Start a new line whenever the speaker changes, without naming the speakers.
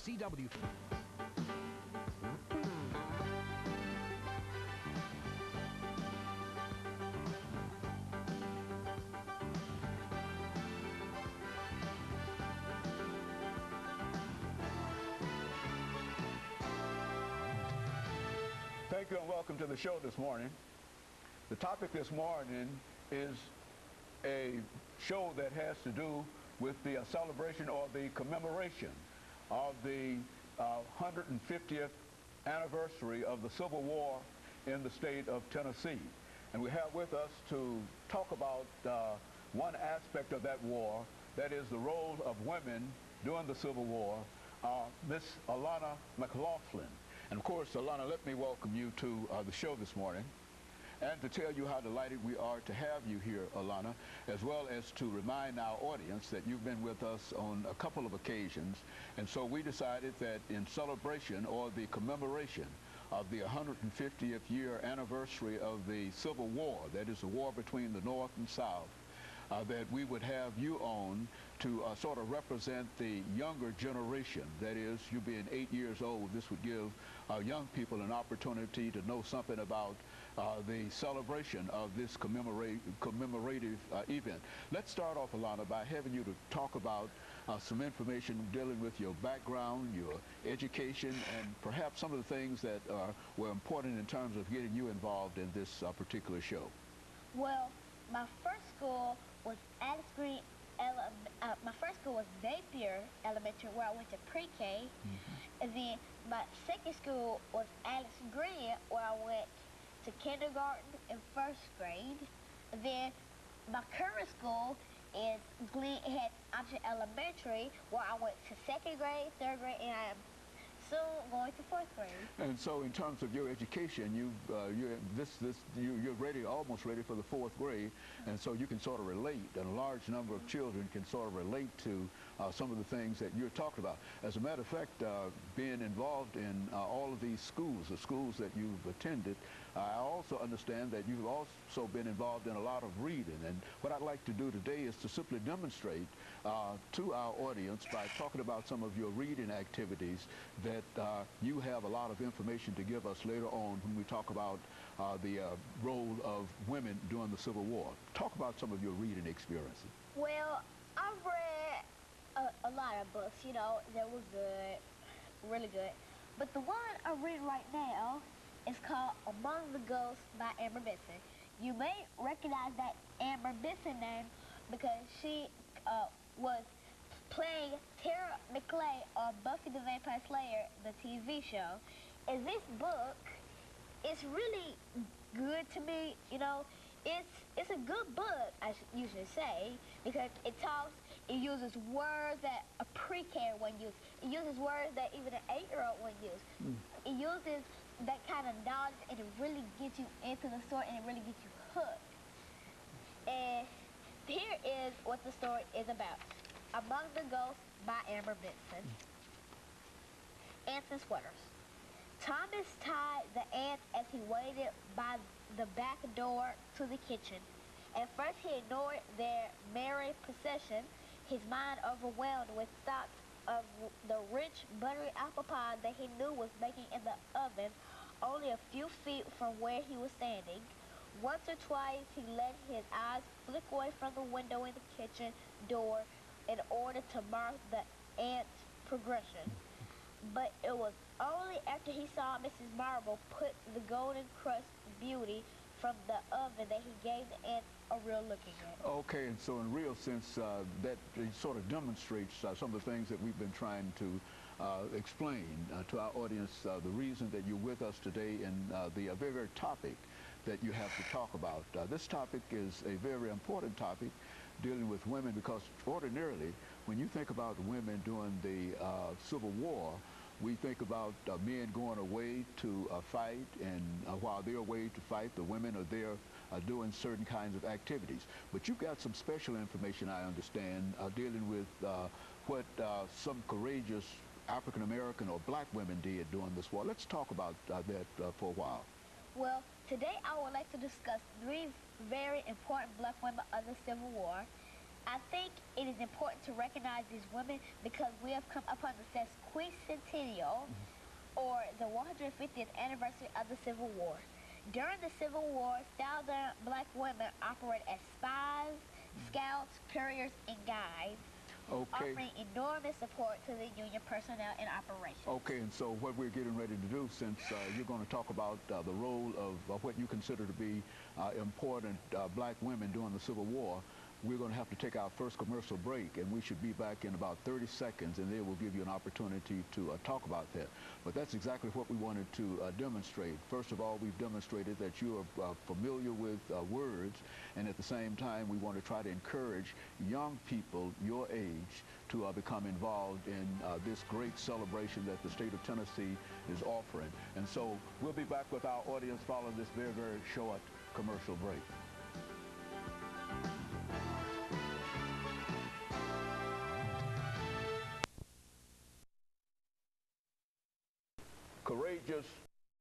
CW.
Thank you and welcome to the show this morning. The topic this morning is a show that has to do with the celebration or the commemoration of the 150th anniversary of the Civil War in the state of Tennessee. And we have with us to talk about one aspect of that war, that is the role of women during the Civil War, Miss Alana McLaughlin. And of course, Alana, let me welcome you to the show this morning and to tell you how delighted we are to have you here, Alana, as well as to remind our audience that you've been with us on a couple of occasions. And so we decided that in celebration or the commemoration of the 150th year anniversary of the Civil War, that is the war between the North and South, that we would have you on to sort of represent the younger generation. That is, you being 8 years old, this would give young people an opportunity to know something about the celebration of this commemorative event. Let's start off, Alana, by having you to talk about some information dealing with your background, your education, and perhaps some of the things that were important in terms of getting you involved in this particular show.
Well, my first school was my first school was Napier Elementary, where I went to pre-K. And then my second school was Alex Green, where I went to kindergarten and first grade. And then my current school is Glen Head Elementary, where I went to second grade, third grade, and I am soon going to fourth grade.
And so, in terms of your education, you're ready, almost ready for the fourth grade, and so you can sort of relate, and a large number of children can sort of relate to some of the things that you're talking about. As a matter of fact, being involved in all of these schools, the schools that you've attended, I also understand that you've also been involved in a lot of reading. And what I'd like to do today is to simply demonstrate to our audience by talking about some of your reading activities that you have a lot of information to give us later on when we talk about the role of women during the Civil War. Talk about some of your reading experiences.
Well, I've read a lot of books, you know, that were good, really good. But the one I'm reading right now is called Among the Ghosts by Amber Benson. You may recognize that Amber Benson name because she was playing Tara McLean on Buffy the Vampire Slayer, the TV show. And this book is really good to me, you know. It's a good book, you should say, because it uses words that a pre-K wouldn't use. It uses words that even an 8-year-old wouldn't use. It uses that kind of knowledge, and it really gets you into the story, and it really gets you hooked. And here is what the story is about. Among the Ghosts by Amber Benson. Ants and Sweaters. Thomas tied the ants as he waited by the back door to the kitchen. At first he ignored their merry procession, his mind overwhelmed with thoughts of the rich, buttery apple pie that he knew was baking in the oven only a few feet from where he was standing. Once or twice he let his eyes flick away from the window in the kitchen door in order to mark the ants' progression. But it was only after he saw Mrs. Marble put the golden crust beauty from the oven that he gave the ants a real look again.
Okay, and so in a real sense, that sort of demonstrates some of the things that we've been trying to explain to our audience, the reason that you're with us today and the very, very topic that you have to talk about. This topic is a very important topic dealing with women, because ordinarily when you think about women during the Civil War, we think about men going away to fight, and while they're away to fight, the women are there doing certain kinds of activities. But you've got some special information, I understand, dealing with what some courageous African-American or black women did during this war. Let's talk about that for a while.
Well, today I would like to discuss 3 very important black women of the Civil War. I think it is important to recognize these women because we have come upon the sesquicentennial Memorial, or the 150th anniversary of the Civil War. During the Civil War, Southern black women operated as spies, scouts, couriers, and guides, offering enormous support to the Union personnel in operations.
Okay, and so what we're getting ready to do, since you're going to talk about the role of what you consider to be important black women during the Civil War, we're going to have to take our first commercial break, and we should be back in about 30 seconds, and then we'll give you an opportunity to talk about that. But that's exactly what we wanted to demonstrate. First of all, we've demonstrated that you are familiar with words, and at the same time, we want to try to encourage young people your age to become involved in this great celebration that the state of Tennessee is offering. And so we'll be back with our audience following this very, very short commercial break. Courageous